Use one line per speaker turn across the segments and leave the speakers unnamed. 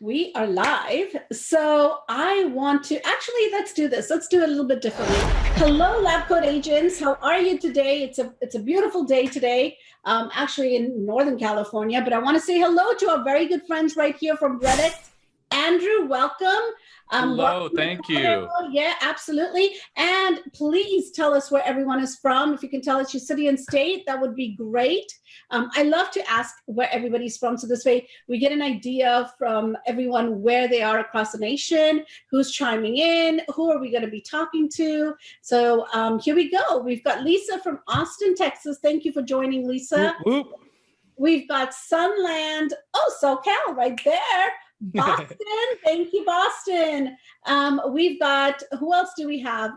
We are live. So I want to actually, let's do this. Let's do it a little bit differently. Hello, LabCoatAgents. How are you today? It's a beautiful day today, actually in Northern California. But I want to say hello to our very good friends right here from RedX. Andrew, welcome.
Hello,
welcome
thank you.
Yeah, absolutely. And please tell us where everyone is from. If you can tell us your city and state, that would be great. I love to ask where everybody's from. So this way we get an idea from everyone where they are across the nation, who's chiming in, who are we going to be talking to. So here we go. We've got Lisa from Austin, Texas. Thank you for joining, Lisa.
Whoop, whoop. We've
got Sunland. Oh, SoCal right there. Boston, thank you, Boston. We've got, who else do we have?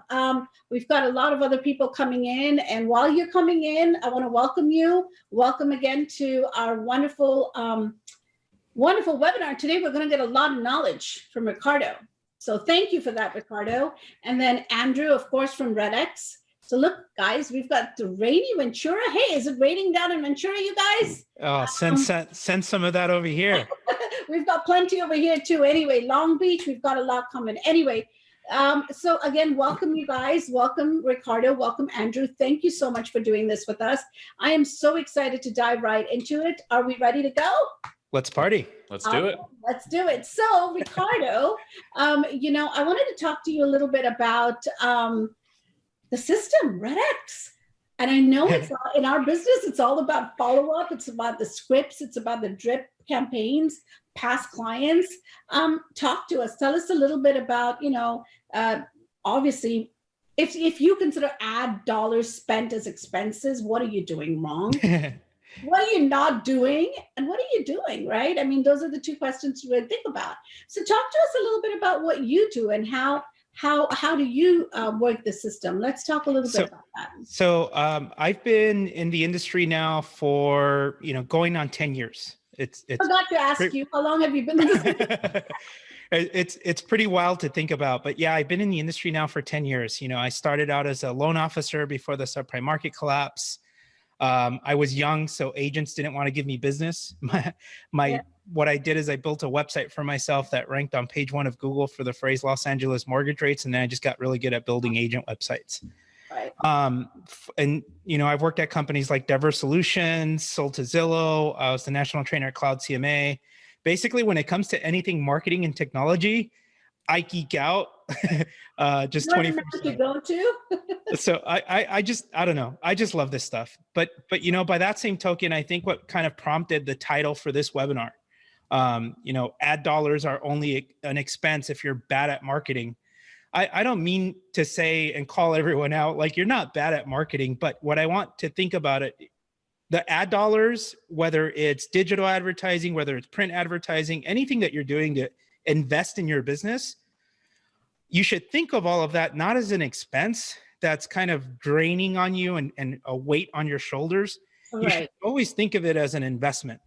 We've got a lot of other people coming in. And while you're coming in, I want to welcome you. Welcome again to our wonderful, wonderful webinar. Today, we're going to get a lot of knowledge from Ricardo. So thank you for that, Ricardo. And then Andrew, of course, from RedX. So look, guys, we've got the rainy Ventura. Hey, is it raining down in Ventura, you guys?
Oh, send some of that over here.
We've got plenty over here too. Anyway, Long Beach, we've got a lot coming. Anyway, so again, welcome you guys. Welcome, Ricardo. Welcome, Andrew. Thank you so much for doing this with us. I am so excited to dive right into it. Are we ready to go?
Let's party.
Let's do it.
Let's do it. So, Ricardo, you know, I wanted to talk to you a little bit about the system, RedX. And I know it's in our business, it's all about follow-up. It's about the scripts. It's about the drip campaigns, past clients. Talk to us. Tell us a little bit about, you know, obviously, if you consider ad dollars spent as expenses, what are you doing wrong? What are you not doing? And what are you doing, right? I mean, those are the two questions to really think about. So talk to us a little bit about what you do and how do you work the system? Let's talk a little bit about that.
So I've been in the industry now for, you know, going on 10 years. I
forgot to ask you, how long have you been in this?
It's pretty wild to think about, but yeah, I've been in the industry now for 10 years. You know, I started out as a loan officer before the subprime market collapse. I was young, so agents didn't want to give me business. What I did is I built a website for myself that ranked on page 1 of Google for the phrase Los Angeles mortgage rates. And then I just got really good at building agent websites.
Right.
And, you know, I've worked at companies like Diverse Solutions, sold to Zillow. I was the national trainer at Cloud CMA. Basically, when it comes to anything marketing and technology, I geek out. Just 24/7.
To go to.
So I don't know. I just love this stuff. But you know, by that same token, I think what kind of prompted the title for this webinar, you know, ad dollars are only an expense if you're bad at marketing. I don't mean to say and call everyone out like you're not bad at marketing, but what I want to think about it, the ad dollars, whether it's digital advertising, whether it's print advertising, anything that you're doing to invest in your business, you should think of all of that not as an expense that's kind of draining on you and a weight on your shoulders. Right. You should always think of it as an investment.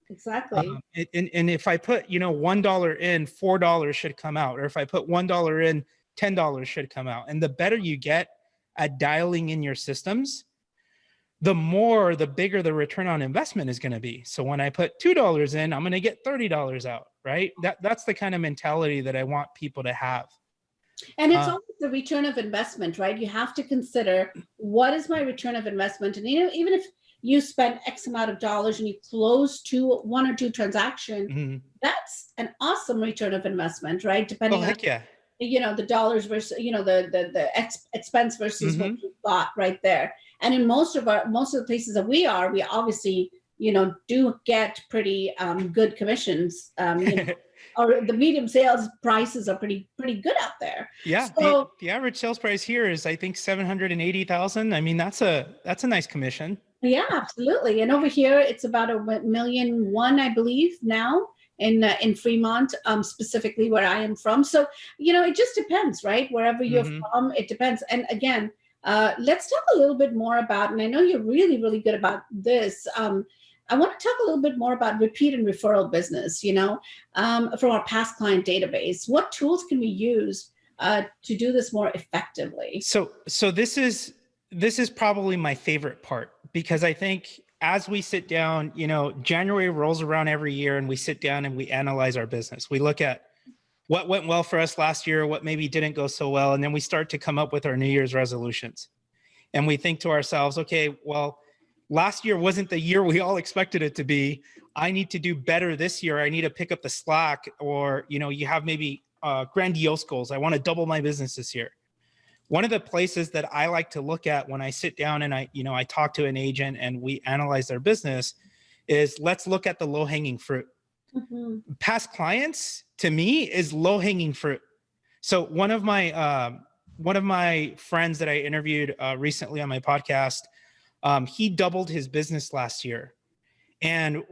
Exactly.
And if I put, you know, $1 in, $4 should come out. Or if I put $1 in, $10 should come out. And the better you get at dialing in your systems, the bigger the return on investment is going to be. So when I put $2 in, I'm going to get $30 out, right? That's the kind of mentality that I want people to have.
And it's always the return of investment, right? You have to consider, what is my return of investment? And, you know, even if you spend X amount of dollars and you close one or two transactions, that's an awesome return of investment, right? Depending on, you know, the dollars versus, you know, the expense versus what you got right there. And in most of the places that we obviously, you know, do get pretty good commissions, you know, or the medium sales prices are pretty good out there.
Yeah, so, the average sales price here is, I think, 780,000. I mean, that's a nice commission.
Yeah, absolutely. And over here, it's about $1.1 million, I believe, now in Fremont, specifically where I am from. So, you know, it just depends, right? Wherever you're from, it depends. And again, let's talk a little bit more about, and I know you're really, really good about this. I want to talk a little bit more about repeat and referral business, you know, from our past client database. What tools can we use to do this more effectively?
So this is probably my favorite part, because I think as we sit down, January rolls around every year and we sit down and we analyze our business. We look at what went well for us last year, what maybe didn't go so well. And then we start to come up with our New Year's resolutions. And we think to ourselves, okay, well, last year wasn't the year we all expected it to be. I need to do better this year. I need to pick up the slack. Or, you have maybe grandiose goals. I want to double my business this year. One of the places that I like to look at when I sit down and I talk to an agent and we analyze their business is, let's look at the low-hanging fruit. Mm-hmm. Past clients, to me, is low-hanging fruit. So one of my friends that I interviewed recently on my podcast, he doubled his business last year, and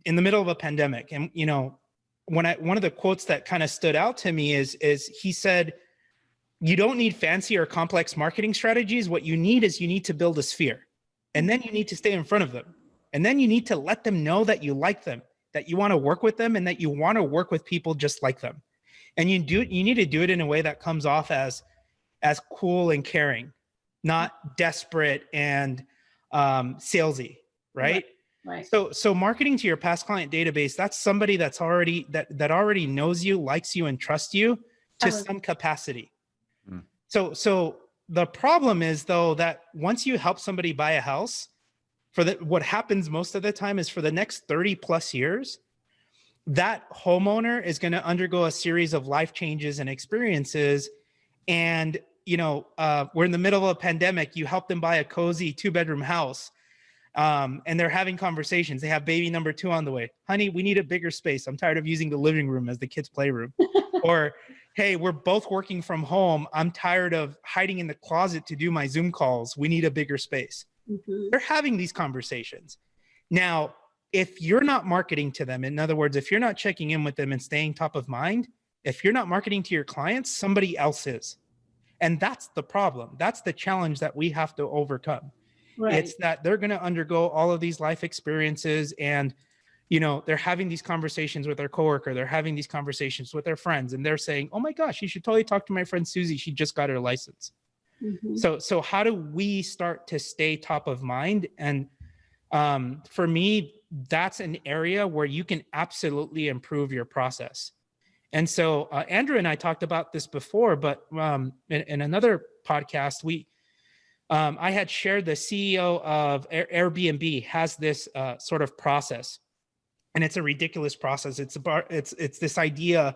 in the middle of a pandemic. And one of the quotes that kind of stood out to me is he said, "You don't need fancy or complex marketing strategies. What you need to build a sphere, and then you need to stay in front of them, and then you need to let them know that you like them, that you want to work with them, and that you want to work with people just like them. And you need to do it in a way that comes off as cool and caring, not desperate and salesy, right?
Right.
So marketing to your past client database, that's somebody that's already that already knows you, likes you, and trusts you to some capacity. So the problem is, though, that once you help somebody buy a house, what happens most of the time is for the next 30 plus years, that homeowner is going to undergo a series of life changes and experiences. And, we're in the middle of a pandemic. You help them buy a cozy 2-bedroom house. And they're having conversations. They have baby number 2 on the way. Honey, we need a bigger space. I'm tired of using the living room as the kids' playroom. Or, hey, we're both working from home. I'm tired of hiding in the closet to do my Zoom calls. We need a bigger space. Mm-hmm. They're having these conversations. Now, if you're not marketing to them, in other words, if you're not checking in with them and staying top of mind, if you're not marketing to your clients, somebody else is. And that's the problem. That's the challenge that we have to overcome. Right. It's that they're going to undergo all of these life experiences, and they're having these conversations with their coworker. They're having these conversations with their friends, and they're saying, "Oh my gosh, you should totally talk to my friend Susie. She just got her license." Mm-hmm. So how do we start to stay top of mind? And for me, that's an area where you can absolutely improve your process. And so Andrew and I talked about this before, but in another podcast, I had shared the CEO of Airbnb has this sort of process, and it's a ridiculous process. It's this idea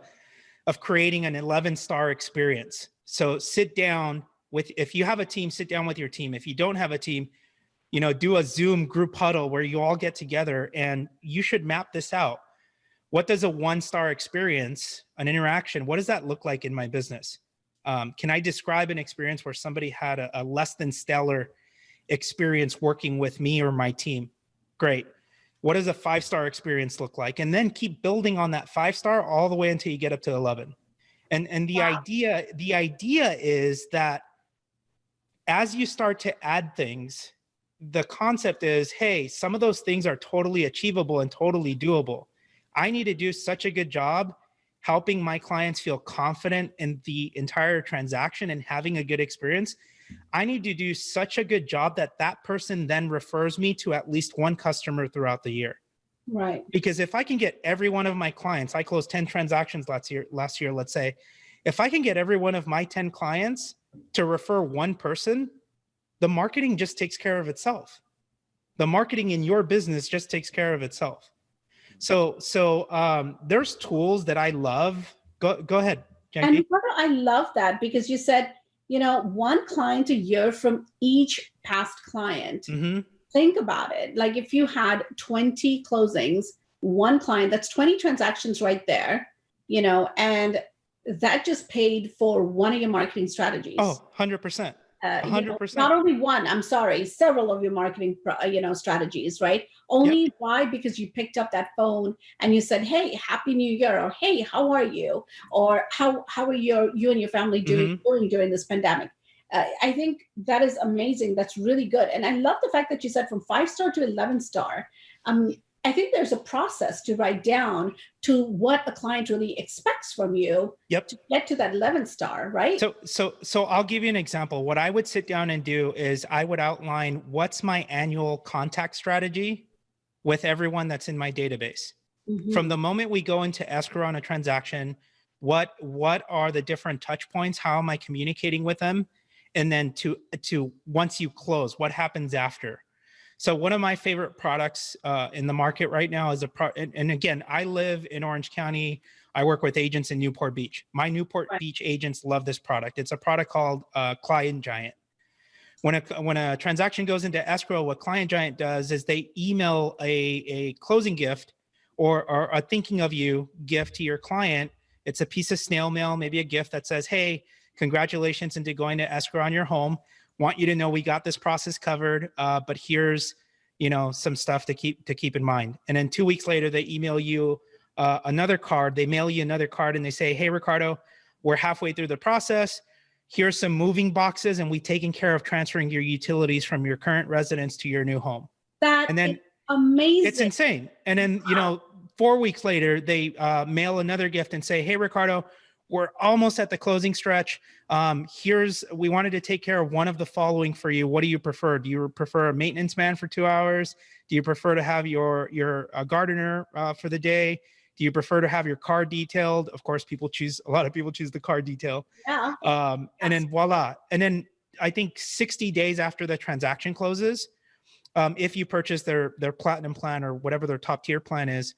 of creating an 11-star experience. So if you have a team, sit down with your team. If you don't have a team, do a Zoom group huddle where you all get together, and you should map this out. What does a 1-star experience, an interaction, what does that look like in my business? Can I describe an experience where somebody had a less than stellar experience working with me or my team? Great. What does a 5-star experience look like? And then keep building on that 5-star all the way until you get up to 11. And the idea is that as you start to add things, the concept is, hey, some of those things are totally achievable and totally doable. I need to do such a good job helping my clients feel confident in the entire transaction and having a good experience. I need to do such a good job that person then refers me to at least one customer throughout the year.
Right.
Because if I can get every one of my clients, I closed 10 transactions last year, let's say, if I can get every one of my 10 clients to refer one person, the marketing just takes care of itself. The marketing in your business just takes care of itself. So there's tools that I love. Go ahead, Jackie.
And I love that, because you said, one client a year from each past client. Mm-hmm. Think about it. Like if you had 20 closings, one client, that's 20 transactions right there, and that just paid for one of your marketing strategies.
Oh, 100%. 100%.
Not only one, I'm sorry, several of your marketing, strategies, right? Only Yep. Why? Because you picked up that phone and you said, "Hey, Happy New Year," or "Hey, how are you?" Or "How are you and your family doing during this pandemic?" I think that is amazing. That's really good, and I love the fact that you said from 5-star to 11-star. I think there's a process to write down to what a client really expects from you to get to that 11 star, right?
So I'll give you an example. What I would sit down and do is I would outline what's my annual contact strategy with everyone that's in my database. From the moment we go into escrow on a transaction, what are the different touch points? How am I communicating with them? And then to once you close, what happens after? So one of my favorite products in the market right now is and again, I live in Orange County. I work with agents in Newport Beach. My Newport Beach agents love this product. It's a product called Client Giant. When a transaction goes into escrow, what Client Giant does is they email a closing gift or a thinking of you gift to your client. It's a piece of snail mail, maybe a gift that says, hey, congratulations into going to escrow on your home. Want you to know we got this process covered, but here's some stuff to keep in mind. And then 2 weeks later, they email you another card. They mail you another card and they say, hey, Ricardo, we're halfway through the process. Here's some moving boxes, and we've taken care of transferring your utilities from your current residence to your new home.
And then amazing.
It's insane. And then 4 weeks later, they mail another gift and say, hey, Ricardo, we're almost at the closing stretch. We wanted to take care of one of the following for you. What do you prefer? Do you prefer a maintenance man for 2 hours? Do you prefer to have your gardener for the day? Do you prefer to have your car detailed? Of course, a lot of people choose the car detail.
Yeah.
And then voila. And then I think 60 days after the transaction closes, if you purchase their platinum plan or whatever their top tier plan is,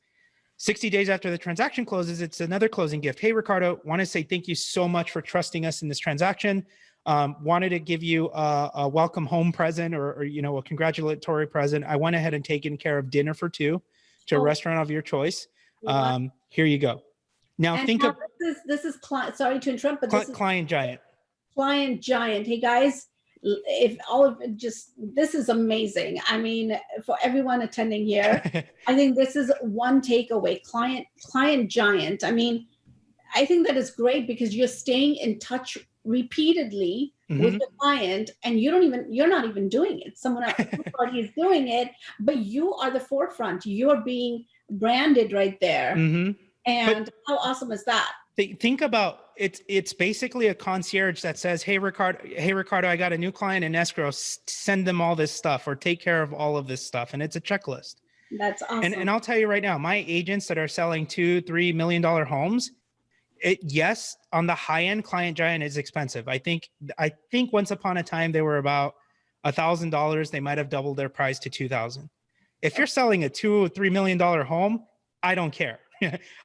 60 days after the transaction closes, it's another closing gift. Hey, Ricardo, want to say thank you so much for trusting us in this transaction. Wanted to give you a welcome home present or a congratulatory present. I went ahead and taken care of dinner for two to a restaurant of your choice. Here you go. Now
this is sorry to interrupt, but this is
Client Giant.
Client Giant. Hey guys, if all of it this is amazing. I mean, for everyone attending here, I think this is one takeaway. Client Giant. I mean, I think that is great because you're staying in touch repeatedly with the client, and you're not even doing it. Someone else is doing it, but you are the forefront. You're being branded right there. And how awesome is that?
Think about it's basically a concierge that says, hey Ricardo, I got a new client in escrow, send them all this stuff or take care of all of this stuff. And it's a checklist.
That's awesome.
And I'll tell you right now, my agents that are selling $2-3 million homes, yes, on the high end, Client Giant is expensive. I think once upon a time they were about $1,000. They might have doubled their price to $2,000. If you're selling a $2 or $3 million home, I don't care.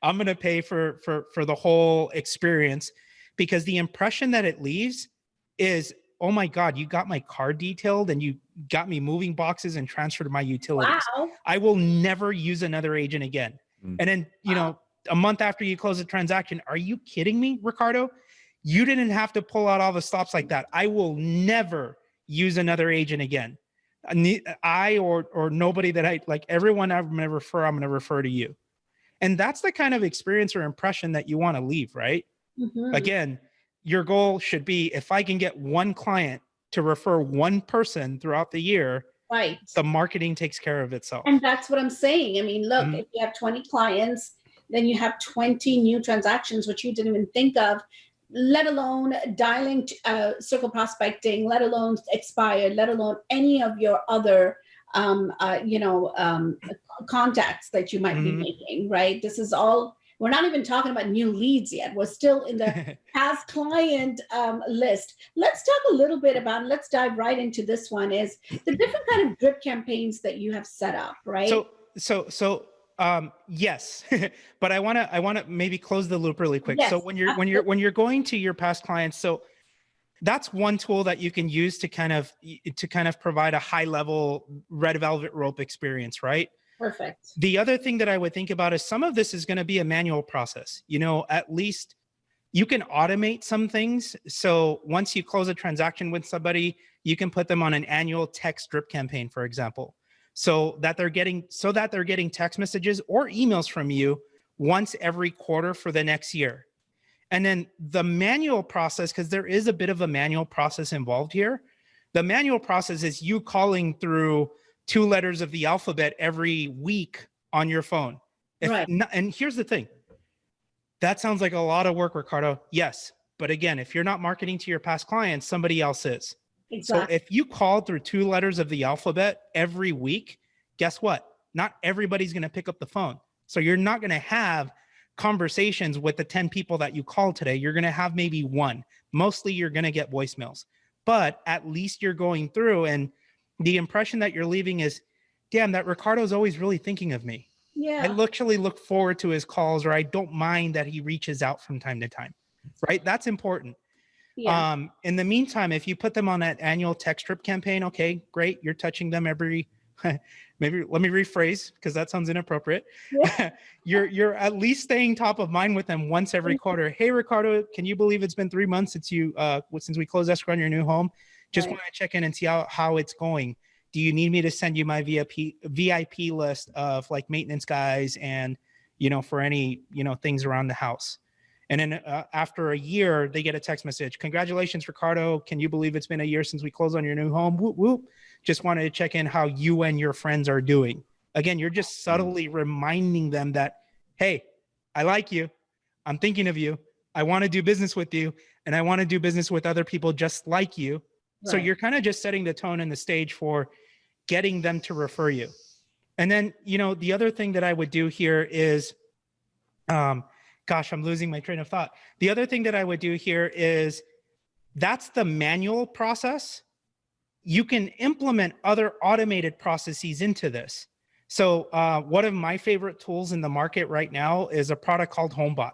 I'm going to pay for the whole experience, because the impression that it leaves is, oh my God, you got my car detailed and you got me moving boxes and transferred my utilities.
Wow.
I will never use another agent again. And then, a month after you close the transaction, are you kidding me, Ricardo? You didn't have to pull out all the stops like that. I will never use another agent again. I or nobody that I like, everyone I'm going to refer to you. And that's the kind of experience or impression that you want to leave, right? Again, your goal should be, if I can get one client to refer one person throughout the year,
right,
the marketing takes care of itself.
And that's what I'm saying. I mean, look, if you have 20 clients, then you have 20 new transactions, which you didn't even think of, let alone dialing, circle prospecting, let alone expired, let alone any of your other contacts that you might be making, right? This is all, we're not even talking about new leads yet. We're still in the past client list. Let's talk a little bit about, let's dive right into this one, is the different kind of drip campaigns that you have set up, right?
So yes, but I want to maybe close the loop really quick. Yes, so when you're going to your past clients, so that's one tool that you can use to kind of provide a high level red velvet rope experience, right?
Perfect.
The other thing that I would think about is some of this is going to be a manual process. At least you can automate some things. So once you close a transaction with somebody, you can put them on an annual text drip campaign, for example, so that they're getting text messages or emails from you once every quarter for the next year. And then the manual process, because there is a bit of a manual process involved here. The manual process is you calling through 2 letters of the alphabet every week on your phone.
Right.
And here's the thing. That sounds like a lot of work, Ricardo. Yes. But again, if you're not marketing to your past clients, somebody else is.
Exactly.
So if you call through 2 letters of the alphabet every week, guess what? Not everybody's going to pick up the phone. So you're not going to have conversations with the 10 people that you call today. You're going to have maybe 1. Mostly you're going to get voicemails, but at least you're going through, and the impression that you're leaving is, damn, that Ricardo's always really thinking of me.
Yeah.
I literally look forward to his calls, or I don't mind that he reaches out from time to time, right? That's important.
Yeah.
In the meantime, if you put them on that annual text strip campaign, okay, great. You're touching them every, maybe let me rephrase because that sounds inappropriate.
Yeah.
You're at least staying top of mind with them once every quarter. Hey, Ricardo, can you believe it's been 3 months since we closed escrow on your new home? Just
Right.
want to check in and see how it's going. Do you need me to send you my VIP list of like maintenance guys and, for any, things around the house? And then after a year, they get a text message. Congratulations, Ricardo. Can you believe it's been a year since we closed on your new home? Whoop, whoop. Just wanted to check in how you and your friends are doing. Again, you're just subtly reminding them that, hey, I like you. I'm thinking of you. I want to do business with you. And I want to do business with other people just like you.
Right.
So you're kind of just setting the tone and the stage for getting them to refer you. And then, the other thing that I would do here is, gosh, I'm losing my train of thought. The other thing that I would do here is, that's the manual process. You can implement other automated processes into this. So one of my favorite tools in the market right now is a product called HomeBot.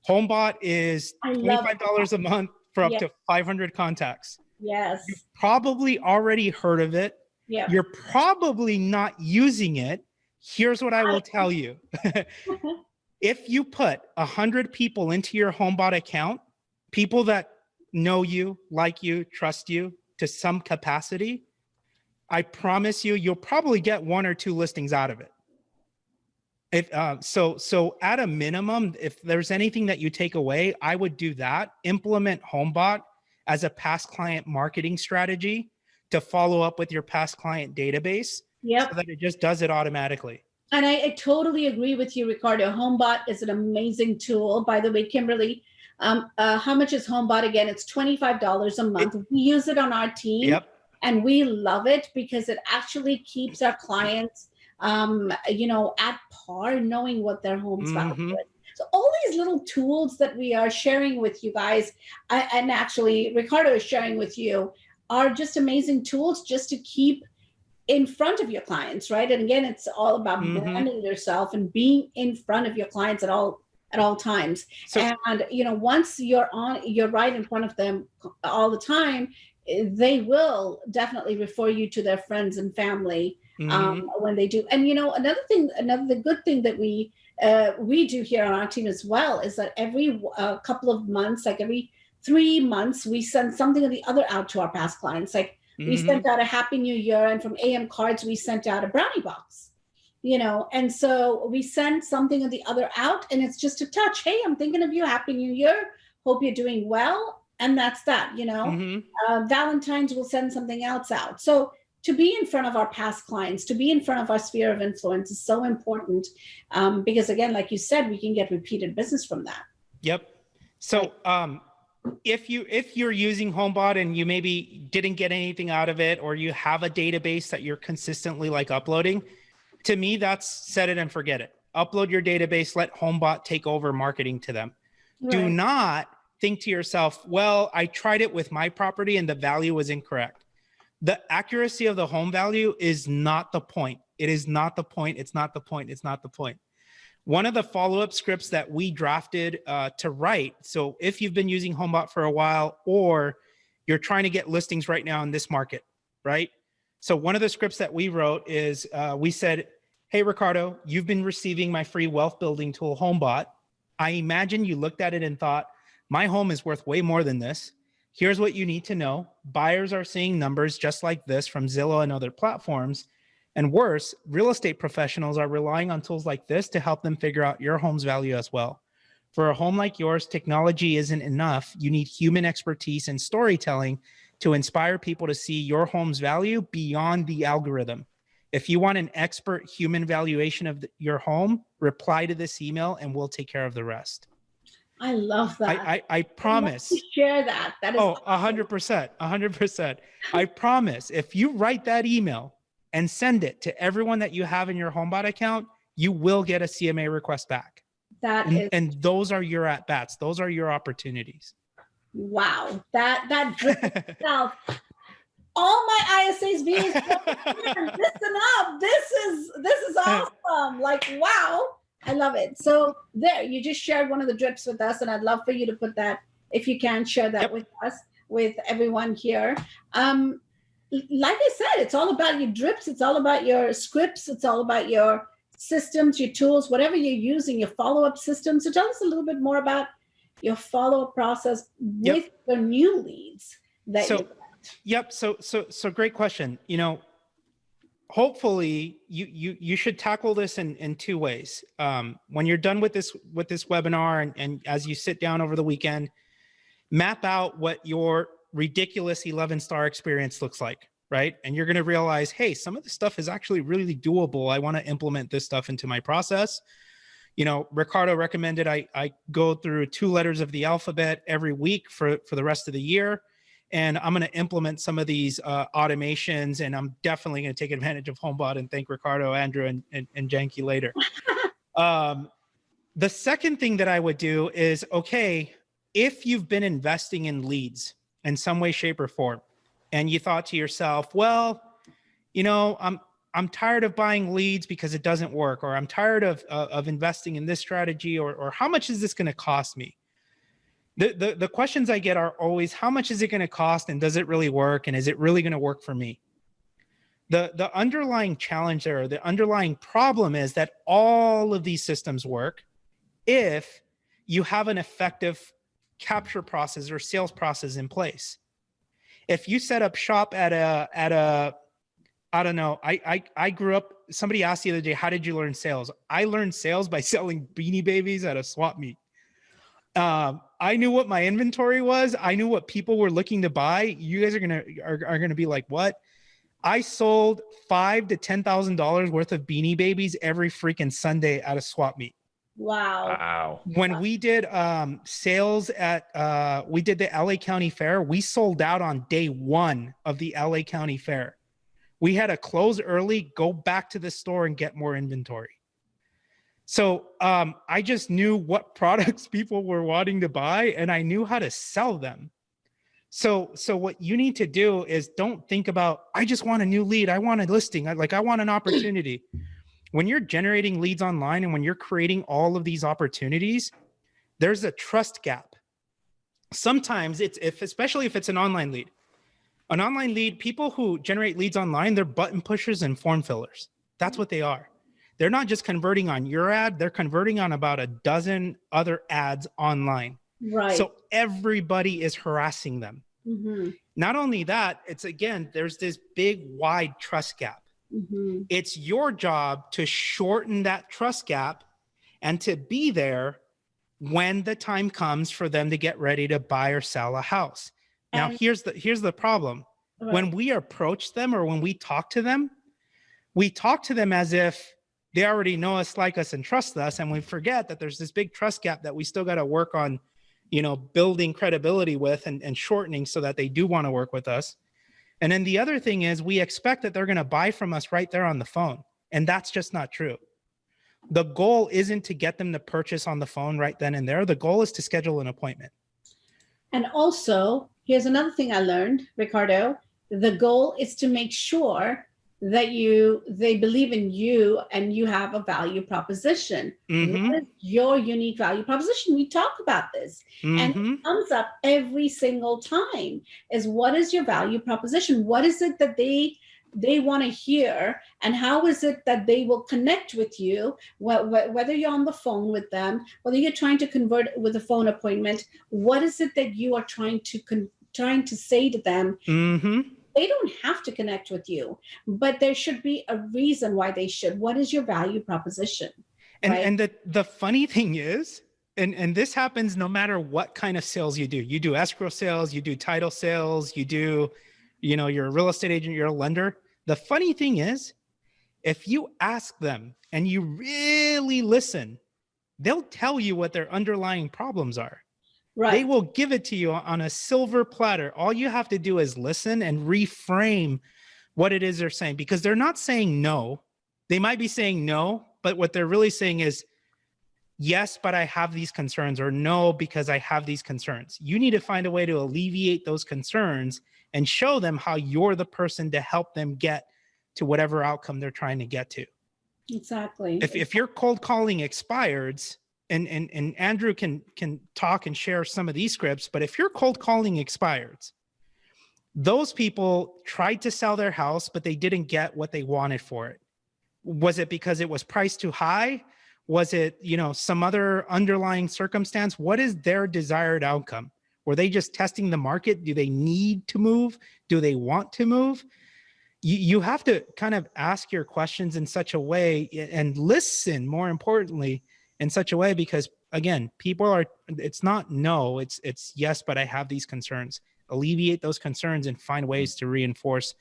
HomeBot is $25 a month for up to 500 contacts.
Yes.
You've probably already heard of it.
Yeah.
You're probably not using it. Here's what I will tell you. If you put 100 people into your HomeBot account, people that know you, like you, trust you to some capacity, I promise you, you'll probably get 1 or 2 listings out of it. So at a minimum, if there's anything that you take away, I would do that. Implement HomeBot as a past client marketing strategy to follow up with your past client database.
Yep.
So that it just does it automatically.
And I totally agree with you, Ricardo. HomeBot is an amazing tool. By the way, Kimberly, how much is HomeBot again? It's $25 a month. We use it on our team.
Yep.
And we love it because it actually keeps our clients, at par, knowing what their home's value is. So all these little tools that we are sharing with you guys, and actually Ricardo is sharing with you, are just amazing tools just to keep in front of your clients, right? And again, it's all about branding yourself and being in front of your clients at all times. So, and once you're right in front of them all the time, they will definitely refer you to their friends and family when they do. And another good thing that we do here on our team as well is that every couple of months, like every 3 months, we send something or the other out to our past clients. Like we sent out a Happy New Year, and from AM Cards, we sent out a brownie box. And so we send something or the other out, and it's just a touch. Hey, I'm thinking of you. Happy New Year. Hope you're doing well. And that's that, Valentine's will send something else out. So to be in front of our past clients, to be in front of our sphere of influence is so important because, again, like you said, we can get repeated business from that.
Yep. So if you're using HomeBot and you maybe didn't get anything out of it, or you have a database that you're consistently uploading, to me, that's set it and forget it. Upload your database, let HomeBot take over marketing to them. Right. Do not think to yourself, well, I tried it with my property and the value was incorrect. The accuracy of the home value is not the point. It is not the point. It's not the point. It's not the point. One of the follow-up scripts that we drafted to write, so if you've been using HomeBot for a while, or you're trying to get listings right now in this market, right? So one of the scripts that we wrote is we said, hey, Ricardo, you've been receiving my free wealth building tool, HomeBot. I imagine you looked at it and thought, my home is worth way more than this. Here's what you need to know. Buyers are seeing numbers just like this from Zillow and other platforms. And worse, real estate professionals are relying on tools like this to help them figure out your home's value as well. For a home like yours, technology isn't enough. You need human expertise and storytelling to inspire people to see your home's value beyond the algorithm. If you want an expert human valuation of your home, reply to this email and we'll take care of the rest.
I love that.
I promise.
Share that. That is
100%, 100%. I promise if you write that email and send it to everyone that you have in your HomeBot account, you will get a CMA request back. And those are your at-bats. Those are your opportunities.
Wow. That drip itself. All my ISAs being listen up. This is awesome. Like, wow. I love it. So there, you just shared one of the drips with us, and I'd love for you to put that, if you can, share that with us, with everyone here. Like I said, it's all about your drips. It's all about your scripts. It's all about your systems, your tools, whatever you're using, your follow-up system. So tell us a little bit more about your follow-up process with the new leads that you got.
So great question. You know, hopefully you should tackle this in two ways. When you're done with this webinar and as you sit down over the weekend, map out what your ridiculous 11-star experience looks like, right? And you're going to realize, hey, some of this stuff is actually really doable. I want to implement this stuff into my process. You know, Ricardo recommended I go through 2 letters of the alphabet every week for the rest of the year. And I'm going to implement some of these automations, and I'm definitely going to take advantage of HomeBot and thank Ricardo, Andrew, and Janky later. The second thing that I would do is, okay, if you've been investing in leads in some way, shape, or form, and you thought to yourself, well, you know, I'm tired of buying leads because it doesn't work, or I'm tired of investing in this strategy, or how much is this going to cost me? The questions I get are always, how much is it going to cost, and does it really work, and is it really going to work for me? The underlying challenge there, the underlying problem is that all of these systems work if you have an effective capture process or sales process in place. If you set up shop at a I don't know, I grew up, somebody asked the other day, how did you learn sales? I learned sales by selling Beanie Babies at a swap meet. I knew what my inventory was. I knew what people were looking to buy. You guys are gonna be like, what? I sold $5,000 to $10,000 worth of Beanie Babies every freaking Sunday at a swap meet.
Wow.
When we did sales at we did the LA County Fair, we sold out on day 1 of the LA County Fair. We had to close early, go back to the store and get more inventory. So I just knew what products people were wanting to buy, and I knew how to sell them. So what you need to do is don't think about, I just want a new lead. I want a listing. I want an opportunity. When you're generating leads online and when you're creating all of these opportunities, there's a trust gap. Sometimes especially if it's an online lead. An online lead, people who generate leads online, they're button pushers and form fillers. That's what they are. They're not just converting on your ad, they're converting on about a dozen other ads online.
Right.
So everybody is harassing them.
Mm-hmm.
Not only that, it's again, there's this big, wide trust gap.
Mm-hmm.
It's your job to shorten that trust gap and to be there when the time comes for them to get ready to buy or sell a house. Now, here's the problem.
Right.
When we approach them or when we talk to them as if they already know us, like us, and trust us. And we forget that there's this big trust gap that we still got to work on, you know, building credibility with and shortening so that they do want to work with us. And then the other thing is we expect that they're going to buy from us right there on the phone. And that's just not true. The goal isn't to get them to purchase on the phone right then and there. The goal is to schedule an appointment.
And also, here's another thing I learned, Ricardo. The goal is to make sure that they believe in you and you have a value proposition.
Mm-hmm.
What is your unique value proposition? We talk about this,
Mm-hmm.
and it comes up every single time, is what is your value proposition? What is it that they want to hear, and how is it that they will connect with you, whether you're on the phone with them, whether you're trying to convert with a phone appointment? What is it that you are trying to say to them?
Mm-hmm.
They don't have to connect with you, but there should be a reason why they should. What is your value proposition? Right?
And the funny thing is, and this happens no matter what kind of sales you do. You do escrow sales, you do title sales, you do, you know, you're a real estate agent, you're a lender. The funny thing is, If you ask them and you really listen, they'll tell you what their underlying problems are.
Right.
They will give it to you on a silver platter. All you have to do is listen and reframe what it is they're saying, because they're not saying no. They might be saying no, but what they're really saying is, yes, but I have these concerns, or no, because I have these concerns. You need to find a way to alleviate those concerns and show them how you're the person to help them get to whatever outcome they're trying to get to.
Exactly.
If you're cold calling expireds, and Andrew can talk and share some of these scripts, but if you're cold calling expireds, those people tried to sell their house, but they didn't get what they wanted for it. Was it because it was priced too high? Was it, some other underlying circumstance? What is their desired outcome? Were they just testing the market? Do they need to move? Do they want to move? You have to kind of ask your questions in such a way, and listen, more importantly, in such a way, because again, it's not no, it's yes, but I have these concerns. Alleviate those concerns and find ways to reinforce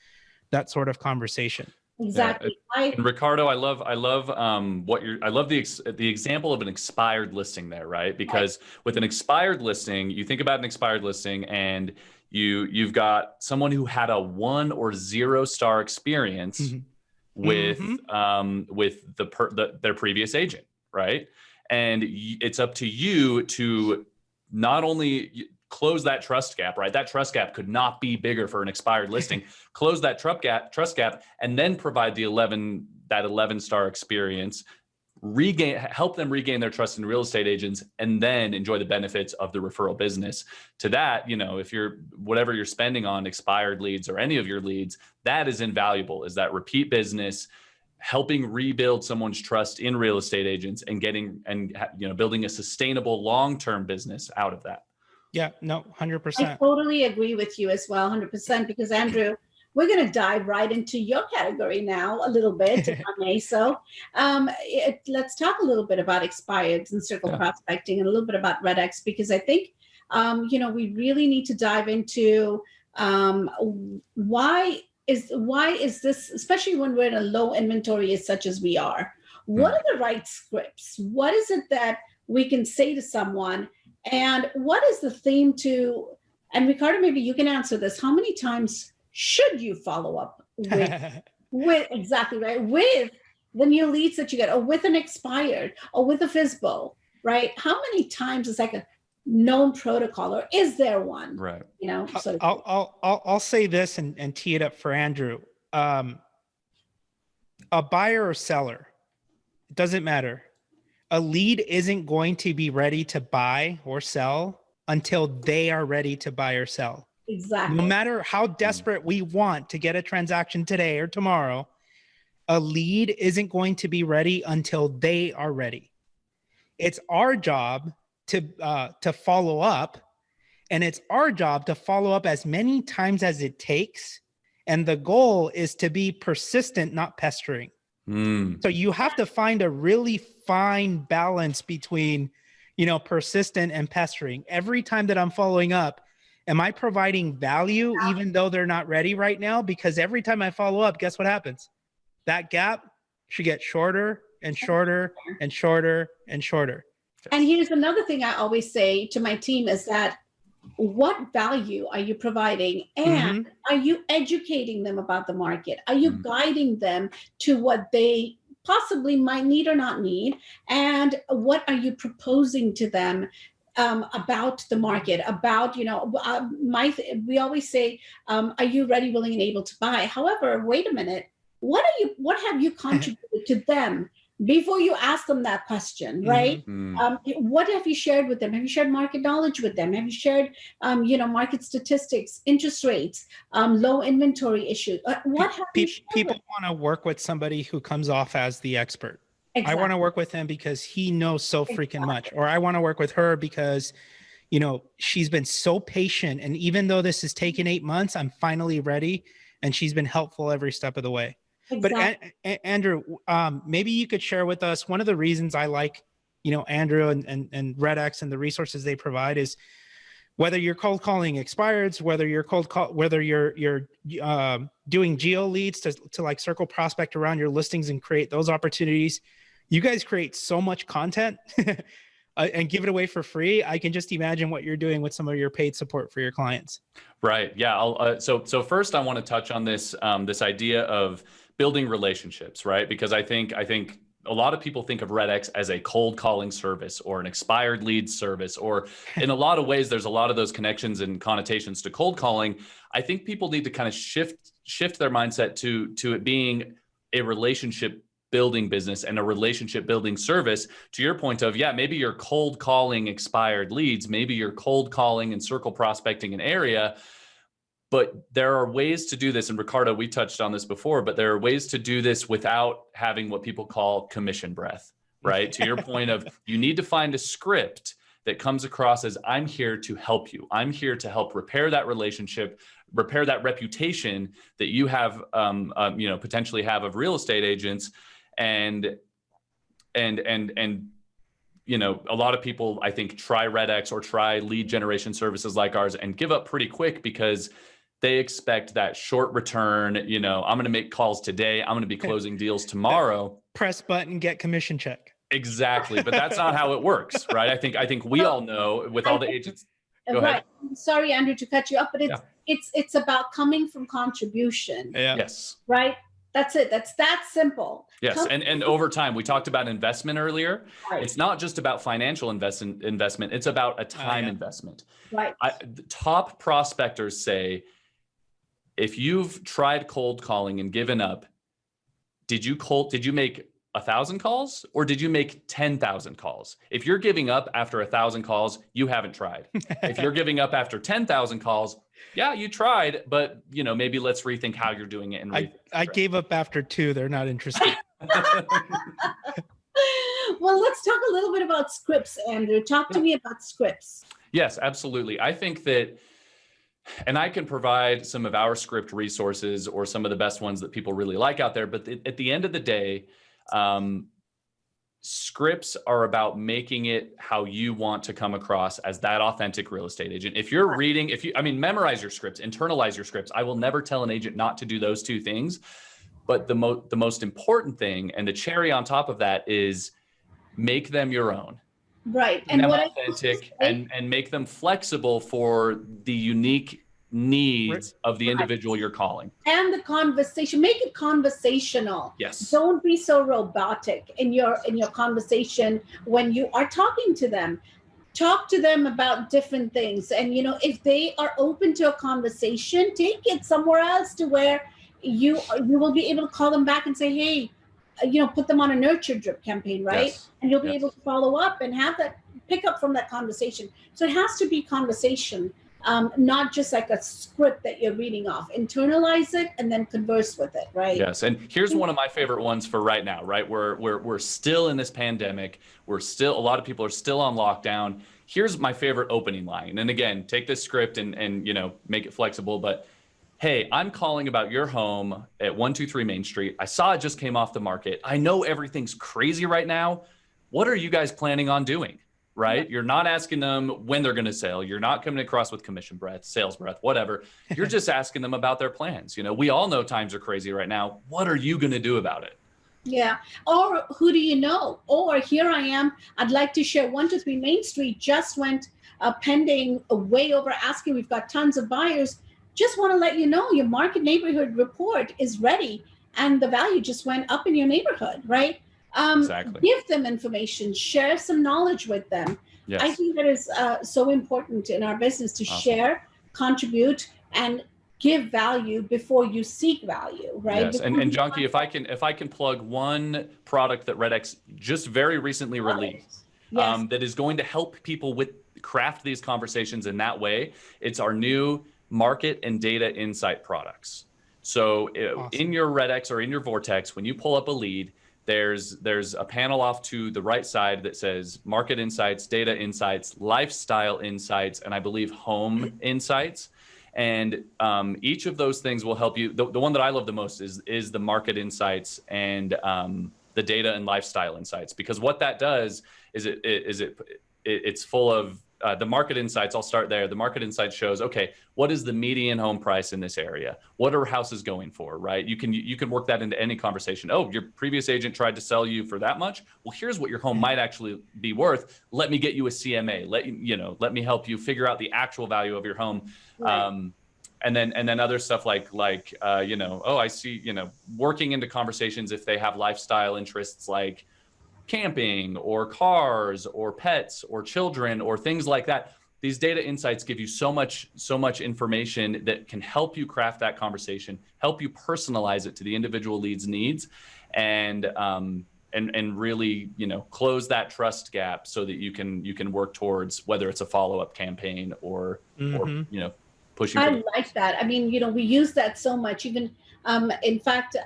that sort of conversation.
Exactly.
Yeah. And Ricardo, I love the example of an expired listing there, right? Because with an expired listing, you think about an expired listing, and you've got someone who had a 1 or 0 star experience with their previous agent, right? And it's up to you to not only close that trust gap, right? That trust gap could not be bigger for an expired listing. Close that trust gap, and then provide that 11-star experience, help them regain their trust in real estate agents, and then enjoy the benefits of the referral business. To that, if whatever you're spending on expired leads or any of your leads, that is invaluable, is that repeat business, helping rebuild someone's trust in real estate agents, and building a sustainable long-term business out of that.
Yeah, no, 100%.
I totally agree with you as well, 100%, because Andrew, we're going to dive right into your category now a little bit, if I may. So let's talk a little bit about expireds and circle prospecting, and a little bit about RedX, because I think, we really need to dive into why is this, especially when we're in a low inventory as such as we are, what are the right scripts? What is it that we can say to someone? And what is the theme to, and Ricardo, maybe you can answer this. How many times should you follow up with exactly right, with the new leads that you get, or with an expired, or with a FSBO, right? How many times is like a known protocol, or is there one?
Right.
I'll say this and tee it up for Andrew. A buyer or seller, it doesn't matter. A lead isn't going to be ready to buy or sell until they are ready to buy or sell.
Exactly.
No matter how desperate we want to get a transaction today or tomorrow, a lead isn't going to be ready until they are ready. It's our job to follow up, and it's our job to follow up as many times as it takes. And the goal is to be persistent, not pestering. So you have to find a really fine balance between, persistent and pestering. Every time that I'm following up, am I providing value even though they're not ready right now? Because every time I follow up, guess what happens? That gap should get shorter and shorter and shorter and shorter.
And here's another thing I always say to my team is that, what value are you providing? And are you educating them about the market? Are you guiding them to what they possibly might need or not need? And what are you proposing to them about the market? About, we always say, are you ready, willing, and able to buy? However, wait a minute. What have you contributed to them before you ask them that question, right? What have you shared with them? Have you shared market knowledge with them? Have you shared, market statistics, interest rates, low inventory issues? What have
people want to work with somebody who comes off as the expert. Exactly. I want to work with him because he knows so freaking much, or I want to work with her because, she's been so patient, and even though this has taken 8 months, I'm finally ready, and she's been helpful every step of the way. Exactly. But Andrew, maybe you could share with us one of the reasons I like, Andrew and RedX and the resources they provide is whether you're cold calling expireds, whether you're whether you're doing geo leads to like circle prospect around your listings and create those opportunities. You guys create so much content and give it away for free. I can just imagine what you're doing with some of your paid support for your clients.
Right. Yeah. So first I want to touch on this, this idea of building relationships, right? Because I think a lot of people think of RedX as a cold calling service or an expired lead service, or in a lot of ways, there's a lot of those connections and connotations to cold calling. I think people need to kind of shift their mindset to it being a relationship building business and a relationship building service. To your point of, yeah, maybe you're cold calling expired leads, maybe you're cold calling and circle prospecting an area, but there are ways to do this. And Ricardo, we touched on this before, but there are ways to do this without having what people call commission breath, right? To your point of, you need to find a script that comes across as, I'm here to help you. I'm here to help repair that relationship, repair that reputation that you have, potentially have of real estate agents. And you know, a lot of people, I think, try RedX or try lead generation services like ours and give up pretty quick because they expect that short return. You know, I'm going to make calls today, I'm going to be closing deals tomorrow.
Press button, get commission check.
Exactly. But that's not how it works, right? I think we all know with all the agents. Go ahead.
Sorry, Andrew, to cut you up, but it's about coming from contribution.
Yeah.
Yes.
Right. That's it. That's that simple.
Yes. And over time, we talked about investment earlier.
Right.
It's not just about financial investment. It's about a time investment.
Right.
The top prospectors say, if you've tried cold calling and given up, did you make 1,000 calls or did you make 10,000 calls? If you're giving up after 1,000 calls, you haven't tried. If you're giving up after 10,000 calls, yeah, you tried, but you know, maybe let's rethink how you're doing it. And
I gave up after 2. They're not interested.
Well, let's talk a little bit about scripts, Andrew. Talk to me about scripts.
Yes, absolutely. I think that, and I can provide some of our script resources or some of the best ones that people really like out there. But at the end of the day, scripts are about making it how you want to come across as that authentic real estate agent. If you're reading, memorize your scripts, internalize your scripts. I will never tell an agent not to do those two things. But the most important thing and the cherry on top of that is make them your own.
Right.
And authentic and make them flexible for the unique needs of the individual you're calling.
And the conversation, make it conversational.
Yes.
Don't be so robotic in your conversation when you are talking to them. Talk to them about different things. And you know, if they are open to a conversation, take it somewhere else to where you will be able to call them back and say, hey, you know, put them on a nurture drip campaign, right?
Yes.
And you'll be able to follow up and have that pick up from that conversation. So it has to be conversation, not just like a script that you're reading off. Internalize it and then converse with it, right?
Yes, and here's one of my favorite ones for right now, right? We're still in this pandemic. A lot of people are still on lockdown. Here's my favorite opening line. And again, take this script and you know, make it flexible, but hey, I'm calling about your home at 123 Main Street. I saw it just came off the market. I know everything's crazy right now. What are you guys planning on doing? Right? You're not asking them when they're going to sell. You're not coming across with commission breath, sales breath, whatever. You're just asking them about their plans. You know, we all know times are crazy right now. What are you going to do about it?
Yeah. Or who do you know? Or here I am. I'd like to share 123 Main Street just went pending way over asking. We've got tons of buyers. Just want to let you know your market neighborhood report is ready and the value just went up in your neighborhood, right?
Exactly.
Give them information, share some knowledge with them.
Yes.
I think that is so important in our business to share, contribute, and give value before you seek value, right?
Yes. And Junkie, if I can plug one product that RedX just very recently released, that is going to help people craft these conversations in that way, it's our new market and data insight products. So in your RedX or in your Vortex, when you pull up a lead, there's a panel off to the right side that says market insights, data insights, lifestyle insights, and I believe home insights. And each of those things will help you. The one that I love the most is the market insights and the data and lifestyle insights, because what that does is it's full of the market insights, I'll start there. The market insights shows, okay, what is the median home price in this area? What are houses going for, right? You can work that into any conversation. Oh, your previous agent tried to sell you for that much. Well, here's what your home might actually be worth. Let me get you a CMA. Let me help you figure out the actual value of your home. Right. And then other stuff like oh, I see, working into conversations if they have lifestyle interests like camping or cars or pets or children or things like that. These data insights give you so much information that can help you craft that conversation, help you personalize it to the individual lead's needs, and really, close that trust gap so that you can work towards whether it's a follow-up campaign or pushing.
I like that. I mean, we use that so much. Even in fact,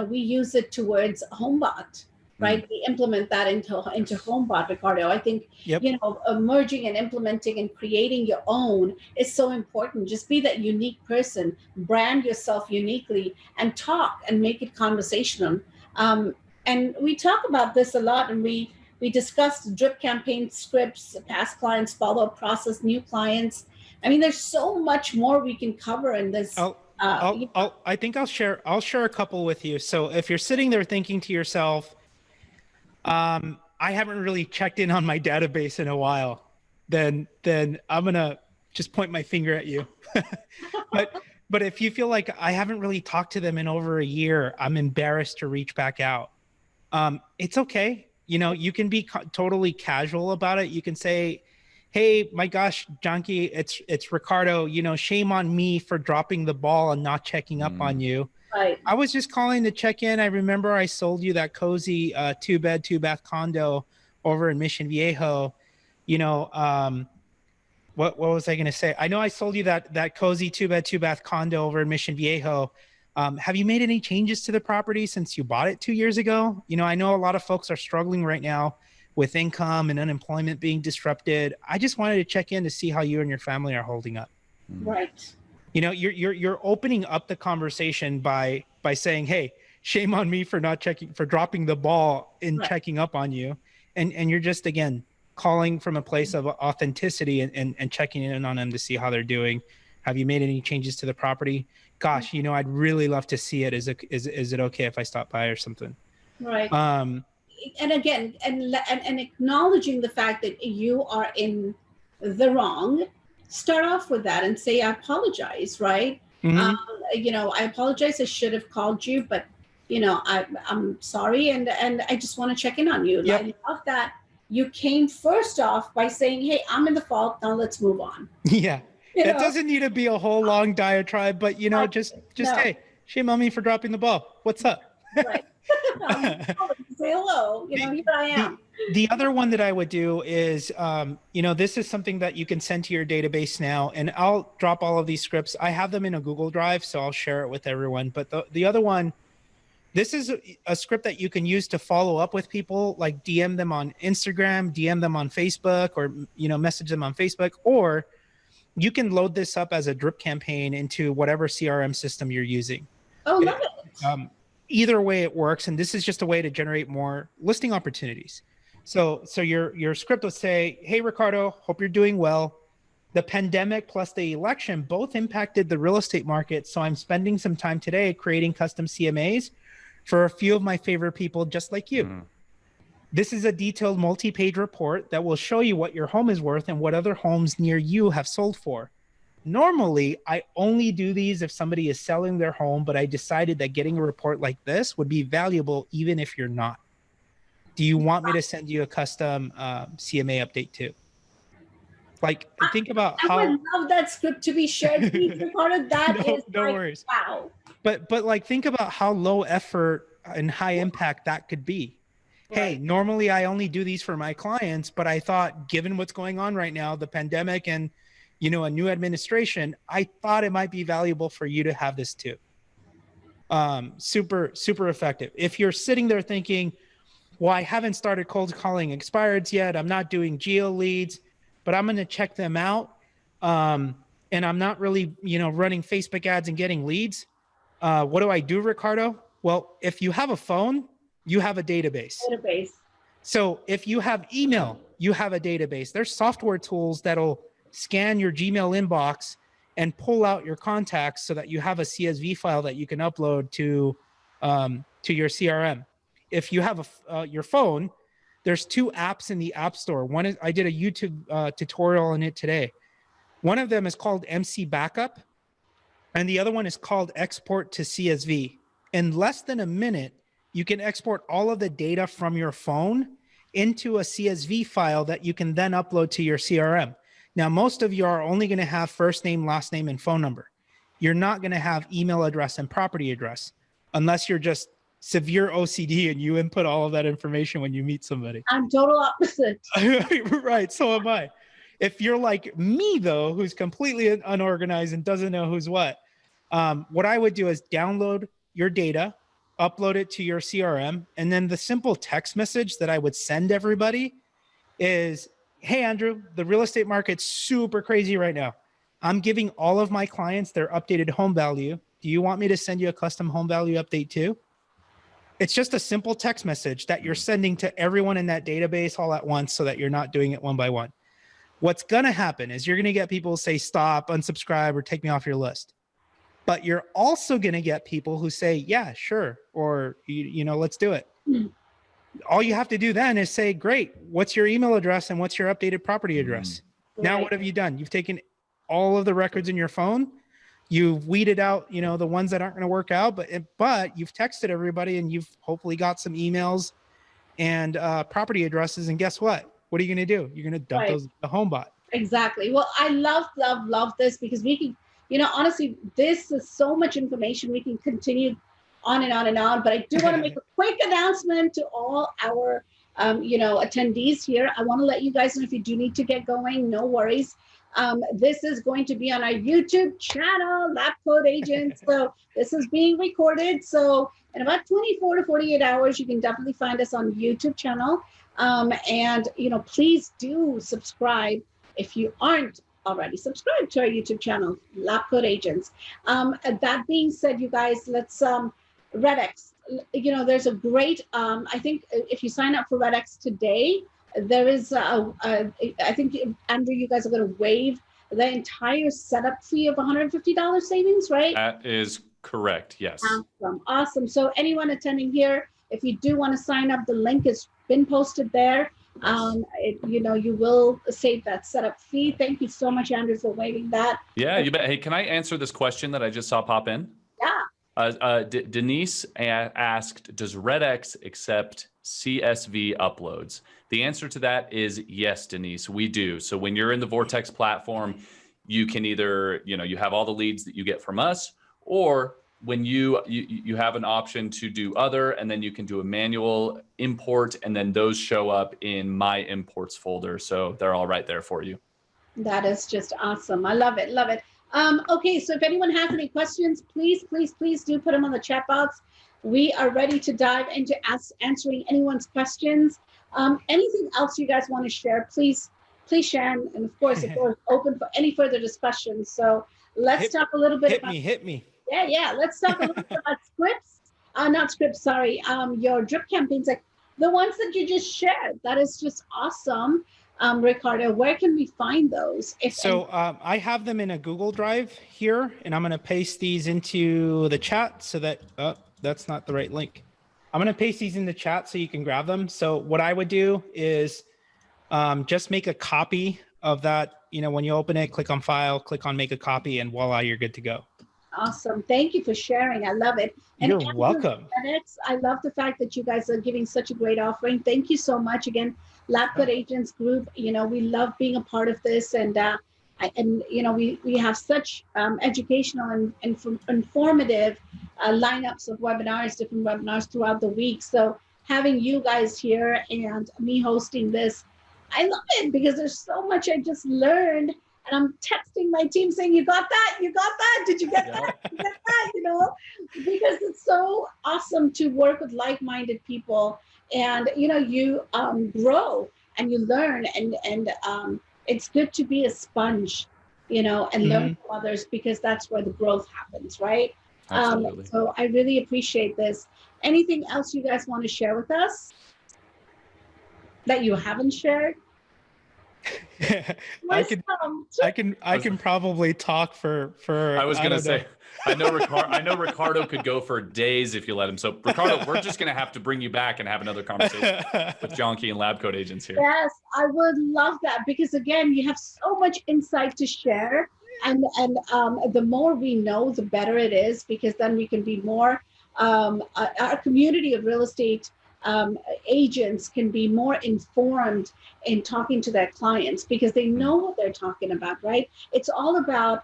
we use it towards HomeBot. Right, we implement that into HomeBot, Ricardo. I think merging and implementing and creating your own is so important. Just be that unique person, brand yourself uniquely, and talk and make it conversational. And we talk about this a lot, and we discussed drip campaign scripts, past clients, follow-up process, new clients. I mean, there's so much more we can cover in this.
I think I'll share a couple with you. So if you're sitting there thinking to yourself, I haven't really checked in on my database in a while, then I'm gonna just point my finger at you. but if you feel like I haven't really talked to them in over a year, I'm embarrassed to reach back out. It's okay. You can be totally casual about it. You can say, hey, my gosh, Janki, it's Ricardo, shame on me for dropping the ball and not checking up on you.
Right.
I was just calling to check in. I remember I sold you that cozy 2-bed, 2-bath condo over in Mission Viejo. What was I going to say? I know I sold you that cozy 2-bed, 2-bath condo over in Mission Viejo. Have you made any changes to the property since you bought it 2 years ago? I know a lot of folks are struggling right now with income and unemployment being disrupted. I just wanted to check in to see how you and your family are holding up.
Right.
You're opening up the conversation by saying, hey, shame on me for dropping the ball in checking up on you. And you're just, again, calling from a place of authenticity and checking in on them to see how they're doing. Have you made any changes to the property? Gosh, I'd really love to see it. Is it okay if I stop by or something?
Right. And again, and acknowledging the fact that you are in the wrong, start off with that and say, I apologize, right?
Mm-hmm.
I apologize. I should have called you, but, I'm sorry. And I just want to check in on you.
Yep.
I love that you came first off by saying, hey, I'm in the fault. Now let's move on.
Yeah. It doesn't need to be a whole long diatribe, but, just hey, shame on me for dropping the ball. What's up?
Right. Say hello. Here I am.
The other one that I would do is, this is something that you can send to your database now, and I'll drop all of these scripts. I have them in a Google Drive, so I'll share it with everyone. But the other one, this is a script that you can use to follow up with people, like DM them on Instagram, DM them on Facebook, or, message them on Facebook, or you can load this up as a drip campaign into whatever CRM system you're using.
Oh, love it.
Either way it works, and this is just a way to generate more listing opportunities. So your script will say, hey, Ricardo, hope you're doing well. The pandemic plus the election both impacted the real estate market, so I'm spending some time today creating custom CMAs for a few of my favorite people just like you. Mm. This is a detailed multi-page report that will show you what your home is worth and what other homes near you have sold for. Normally, I only do these if somebody is selling their home, but I decided that getting a report like this would be valuable even if you're not. Do you want me to send you a custom CMA update too? Like, think about how—
I would love that script to be shared. Part of that is
no
like,
worries.
Wow.
But like, think about how low effort and high impact that could be. Right. Hey, normally I only do these for my clients, but I thought, given what's going on right now, the pandemic and, a new administration, I thought it might be valuable for you to have this too. Super, super effective. If you're sitting there thinking, well, I haven't started cold calling expireds yet, I'm not doing geo leads, but I'm going to check them out. And I'm not really, running Facebook ads and getting leads. What do I do, Ricardo? Well, if you have a phone, you have a database. So if you have email, you have a database. There's software tools that'll scan your Gmail inbox and pull out your contacts so that you have a CSV file that you can upload to your CRM. If you have your phone, there's 2 apps in the App Store. One is, I did a YouTube tutorial on it today. One of them is called MC Backup, and the other one is called Export to CSV. In less than a minute, you can export all of the data from your phone into a CSV file that you can then upload to your CRM. Now, most of you are only going to have first name, last name, and phone number. You're not going to have email address and property address unless you're just severe OCD and you input all of that information when you meet somebody.
I'm total opposite.
Right, so am I. If you're like me, though, who's completely unorganized and doesn't know who's what I would do is download your data, upload it to your CRM, and then the simple text message that I would send everybody is, hey, Andrew, the real estate market's super crazy right now. I'm giving all of my clients their updated home value. Do you want me to send you a custom home value update too? It's just a simple text message that you're sending to everyone in that database all at once so that you're not doing it one by one. What's going to happen is you're going to get people say, stop, unsubscribe, or take me off your list. But you're also going to get people who say, yeah, sure, or, you know, let's do it. All you have to do then is say, great, what's your email address and what's your updated property address? Now, what have you done? You've taken all of the records in your phone. You've weeded out, you know, the ones that aren't going to work out, but you've texted everybody and you've hopefully got some emails and property addresses. And guess what? What are you going to do? You're going to dump those in the HomeBot.
Exactly. Well, I love this because we can, you know, honestly, this is so much information. We can continue on and on and on, but I do want to make a quick announcement to all our, you know, attendees here. I want to let you guys know if you do need to get going, no worries. This is going to be on our YouTube channel, LabCoatAgents. So this is being recorded. So in about 24 to 48 hours, you can definitely find us on YouTube channel. And, you know, please do subscribe if you aren't already subscribed to our YouTube channel, LabCoatAgents. That being said, you guys, let's, RedX, you know, there's a great, I think if you sign up for RedX today, there is, I think, Andrew, you guys are going to waive the entire setup fee of $150 savings, right?
That is correct, yes.
Awesome. So anyone attending here, if you do want to sign up, the link has been posted there. You know, you will save that setup fee. Thank you so much, Andrew, for waiving that.
Yeah, you bet. Hey, can I answer this question that I just saw pop in?
Yeah.
Denise asked, does RedX accept CSV uploads? The answer to that is yes, Denise, we do. So when you're in the Vortex platform, you can either, you know, you have all the leads that you get from us, or when you have an option to do other, and then you can do a manual import, and then those show up in my imports folder. So they're all right there for you.
That is just awesome. I love it. Love it. Okay, so if anyone has any questions, please do put them on the chat box. We are ready to dive into answering anyone's questions. Anything else you guys want to share, please share. And of course, the floor is open for any further discussions. So let's talk a little bit about...
Hit me.
Yeah. Let's talk a little bit about scripts. Not scripts, sorry. Your drip campaigns, like the ones that you just shared. That is just awesome. Ricardo, where can we find those?
I have them in a Google Drive here, and I'm going to paste these into the chat so that, that's not the right link. I'm going to paste these in the chat so you can grab them. So what I would do is just make a copy of that. You know, when you open it, click on File, click on Make a Copy, and voila, you're good to go.
Awesome. Thank you for sharing. I love it. And
you're welcome.
I love the fact that you guys are giving such a great offering. Thank you so much. Again, LabCoatAgents group, you know, we love being a part of this. And you know, we have such educational and informative lineups of webinars, different webinars throughout the week. So having you guys here and me hosting this, I love it because there's so much I just learned. And I'm texting my team saying, you got that? You got that? Did you get that? You get that? You know, because it's so awesome to work with like-minded people. And, you know, you grow and you learn. And it's good to be a sponge, you know, and learn from others, because that's where the growth happens, right?
Absolutely.
So I really appreciate this. Anything else you guys want to share with us? that you haven't shared?
I can probably talk for
I was gonna
don't know.
say, I know Ricardo could go for days if you let him. So Ricardo, we're just gonna have to bring you back and have another conversation with Jonky and LabCoatAgents here.
Yes, I would love that, because again, you have so much insight to share, and the more we know, the better it is, because then we can be more. Our community of real estate agents can be more informed in talking to their clients, because they know what they're talking about, right? It's all about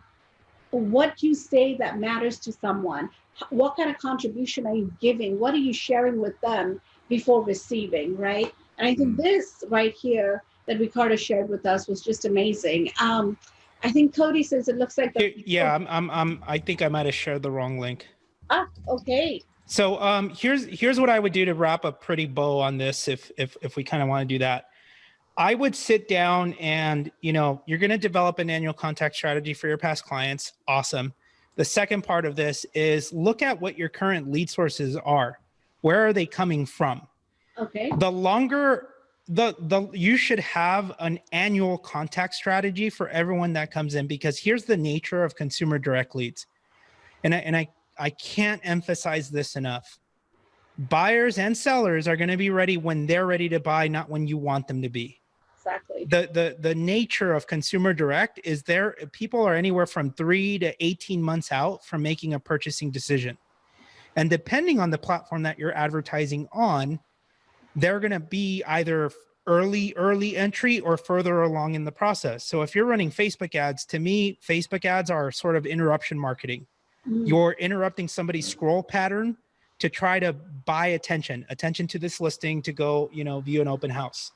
what you say that matters to someone. What kind of contribution are you giving? What are you sharing with them before receiving, right? And I think this right here that Ricardo shared with us was just amazing. I think Cody says it looks like
yeah, I think I might have shared the wrong link.
Okay.
So here's what I would do to wrap a pretty bow on this, if we kind of want to do that. I would sit down and, you're going to develop an annual contact strategy for your past clients. Awesome. The second part of this is look at what your current lead sources are. Where are they coming from?
Okay.
The longer you should have an annual contact strategy for everyone that comes in, because here's the nature of consumer direct leads. And I can't emphasize this enough. Buyers and sellers are going to be ready when they're ready to buy, not when you want them to be.
Exactly.
The nature of consumer direct is people are anywhere from 3 to 18 months out from making a purchasing decision. And depending on the platform that you're advertising on, they're going to be either early entry or further along in the process. So if you're running Facebook ads, to me, Facebook ads are sort of interruption marketing. You're interrupting somebody's scroll pattern to try to buy attention to this listing to go, view an open house.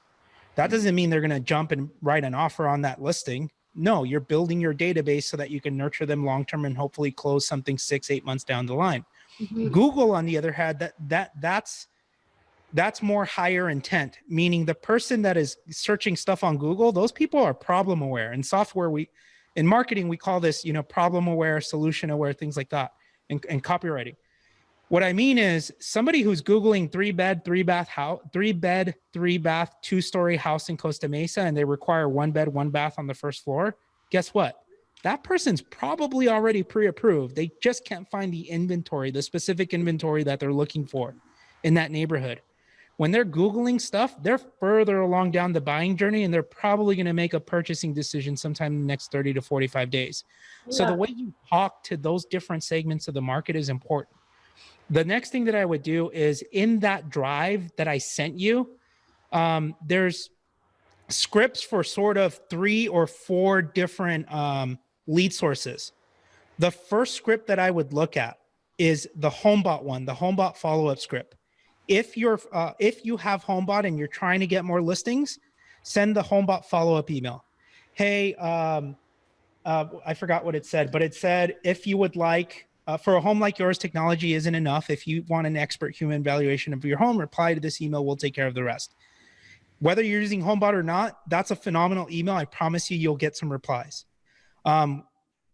That doesn't mean they're going to jump and write an offer on that listing. No, you're building your database so that you can nurture them long-term and hopefully close something 6-8 months down the line. Google, on the other hand, that's more higher intent, meaning the person that is searching stuff on Google, those people are problem aware. In software, in marketing, we call this, problem aware, solution aware, things like that, and copywriting. What I mean is somebody who's Googling 3-bed, 3-bath, 2-story house in Costa Mesa, and they require 1 bed, 1 bath on the first floor. Guess what? That person's probably already pre-approved. They just can't find the inventory, the specific inventory that they're looking for in that neighborhood. When they're Googling stuff, they're further along down the buying journey, and they're probably going to make a purchasing decision sometime in the next 30 to 45 days. Yeah. So the way you talk to those different segments of the market is important. The next thing that I would do is in that drive that I sent you, there's scripts for sort of 3 or 4 different lead sources. The first script that I would look at is the Homebot one, the Homebot follow-up script. If you have Homebot and you're trying to get more listings, send the Homebot follow-up email. Hey, I forgot what it said, but it said, if you would like, for a home like yours, technology isn't enough. If you want an expert human valuation of your home, reply to this email. We'll take care of the rest. Whether you're using Homebot or not, that's a phenomenal email. I promise you'll get some replies. The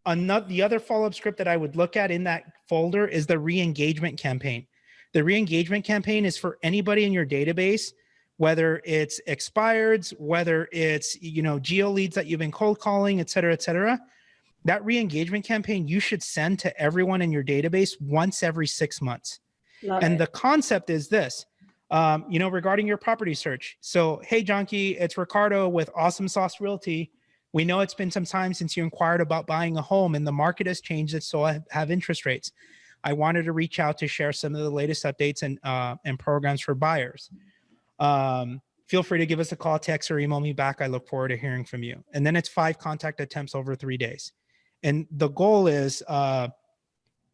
other follow-up script that I would look at in that folder is the re-engagement campaign. The re-engagement campaign is for anybody in your database, whether it's expireds, whether it's, geo leads that you've been cold calling, et cetera, et cetera. That re-engagement campaign you should send to everyone in your database once every 6 months. The concept is this, regarding your property search. So, hey, Jonky, it's Ricardo with Awesome Sauce Realty. We know it's been some time since you inquired about buying a home and the market has changed, so I have interest rates. I wanted to reach out to share some of the latest updates and programs for buyers. Feel free to give us a call, text, or email me back. I look forward to hearing from you. And then it's 5 contact attempts over 3 days. And the goal is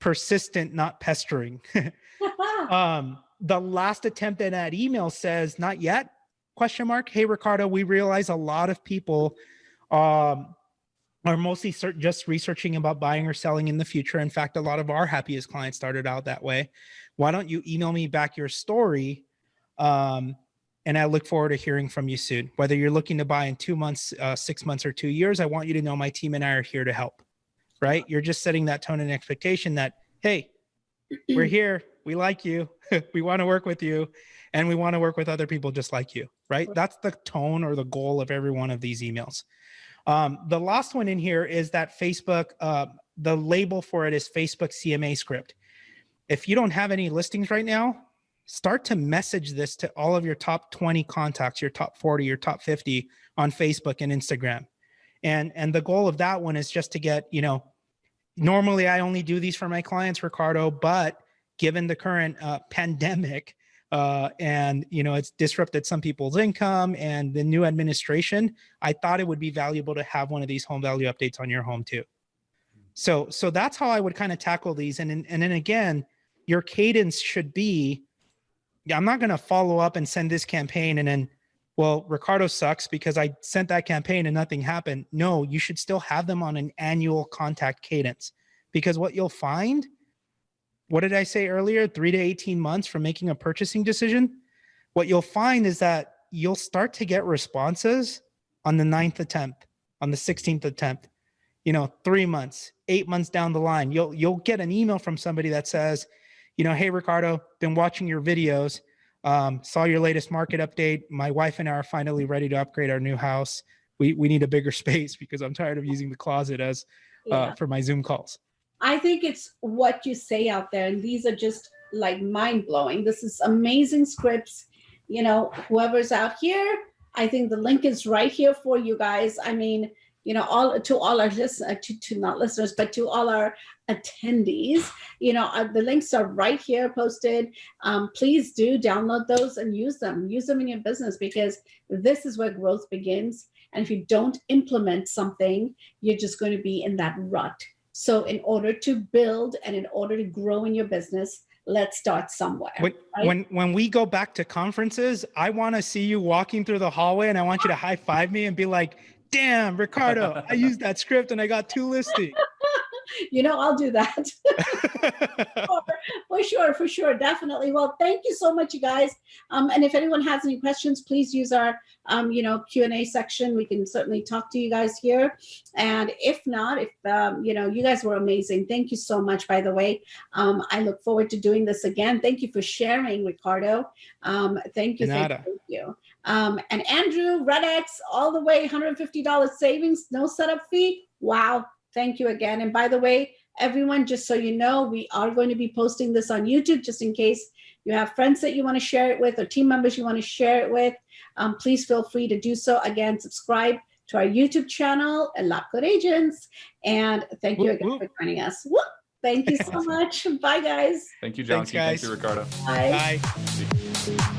persistent, not pestering. The last attempt in that email says, not yet, ? Hey, Ricardo, we realize a lot of people are mostly just researching about buying or selling in the future. In fact, a lot of our happiest clients started out that way. Why don't you email me back your story? And I look forward to hearing from you soon. Whether you're looking to buy in 2 months, 6 months, or 2 years, I want you to know my team and I are here to help. Right? You're just setting that tone and expectation that, hey, we're here. We like you. We want to work with you. And we want to work with other people just like you, right? That's the tone or the goal of every one of these emails. The last one in here is that Facebook, the label for it is Facebook CMA Script. If you don't have any listings right now, start to message this to all of your top 20 contacts, your top 40, your top 50 on Facebook and Instagram. And the goal of that one is just to get, normally I only do these for my clients, Ricardo, but given the current pandemic, and it's disrupted some people's income and the new administration, I thought it would be valuable to have one of these home value updates on your home too. So that's how I would kind of tackle these. And then again, your cadence should be, I'm not going to follow up and send this campaign and then, well, Ricardo sucks because I sent that campaign and nothing happened. No, you should still have them on an annual contact cadence, because what you'll find, what did I say earlier? 3 to 18 months from making a purchasing decision. What you'll find is that you'll start to get responses on the 9th attempt, on the 16th attempt, 3 months, 8 months down the line. You'll get an email from somebody that says, hey, Ricardo, been watching your videos, saw your latest market update. My wife and I are finally ready to upgrade our new house. We need a bigger space because I'm tired of using the closet as for my Zoom calls.
I think it's what you say out there, and these are just like mind-blowing. This is amazing scripts. Whoever's out here, I think the link is right here for you guys. I mean, all our listeners, to not listeners, but to all our attendees, the links are right here posted. Please do download those and use them in your business, because this is where growth begins. And if you don't implement something, you're just going to be in that rut. So in order to build and in order to grow in your business, let's start somewhere.
When we go back to conferences, I want to see you walking through the hallway and I want you to high five me and be like, damn, Ricardo, I used that script and I got 2 listings.
I'll do that. For sure. Definitely. Well, thank you so much, you guys. And if anyone has any questions, please use our, Q&A section. We can certainly talk to you guys here. And if not, you guys were amazing. Thank you so much, by the way. I look forward to doing this again. Thank you for sharing, Ricardo. Thank you. Thank you. And Andrew, RedX, all the way, $150 savings, no setup fee. Wow. Thank you again. And by the way, everyone, just so you know, we are going to be posting this on YouTube just in case you have friends that you want to share it with or team members you want to share it with. Please feel free to do so. Again, subscribe to our YouTube channel and LabCoatAgents. And thank you again for joining us. Whoop. Thank you so much. Bye, guys.
Thank you, John.
Thanks, guys.
Thank you, Ricardo.
Bye.
Bye.